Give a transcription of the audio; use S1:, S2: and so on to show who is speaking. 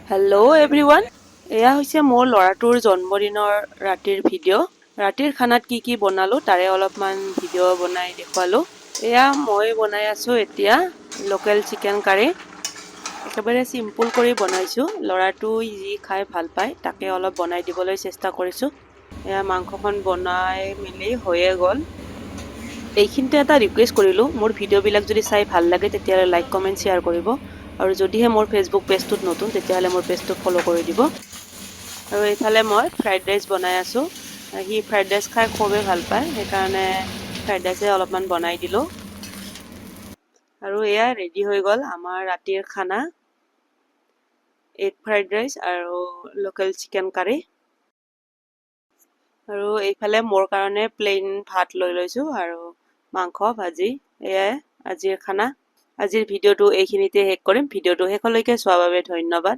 S1: Hello' everyone, এয়া হৈছে মোৰ ল'ৰাটোৰ জন্মদিনৰ ৰাতিৰ ভিডিঅ'। ৰাতিৰ খানাত কি কি বনালোঁ তাৰে অলপমান ভিডিঅ' বনাই দেখুৱালোঁ। এয়া মই বনাই আছোঁ এতিয়া লোকেল চিকেন কাৰী। একেবাৰে চিম্পুল কৰি বনাইছোঁ। ল'ৰাটোই যি খাই ভাল পায় তাকে অলপ বনাই দিবলৈ চেষ্টা কৰিছোঁ। এয়া মাংসখন বনাই মেলি হৈয়ে গ'ল। এইখিনিতে এটা ৰিকুৱেষ্ট কৰিলোঁ, মোৰ ভিডিঅ'বিলাক যদি চাই ভাল লাগে তেতিয়াহ'লে লাইক কমেণ্ট শ্বেয়াৰ কৰিব, আৰু যদিহে মোৰ ফেচবুক পেজটোত নতুন তেতিয়াহ'লে মোৰ পেজটোক ফ'ল' কৰি দিব। আৰু এইফালে মই ফ্ৰাইড ৰাইচ বনাই আছোঁ। সি ফ্ৰাইড ৰাইচ খাই খুবেই ভাল পায়, সেইকাৰণে ফ্ৰাইড ৰাইচে অলপমান বনাই দিলোঁ। আৰু এয়া ৰেডি হৈ গ'ল আমাৰ ৰাতিৰ খানা, এগ ফ্ৰাইড ৰাইচ আৰু লোকেল চিকেন কাৰী। আৰু এইফালে মোৰ কাৰণে প্লেইন ভাত লৈ লৈছোঁ আৰু মাংস ভাজি। এয়াই আজিৰ খানা। আজিৰ ভিডিঅ'টো এইখিনিতে শেষ কৰিম। ভিডিঅ'টো শেষলৈকে চোৱাৰ বাবে ধন্যবাদ।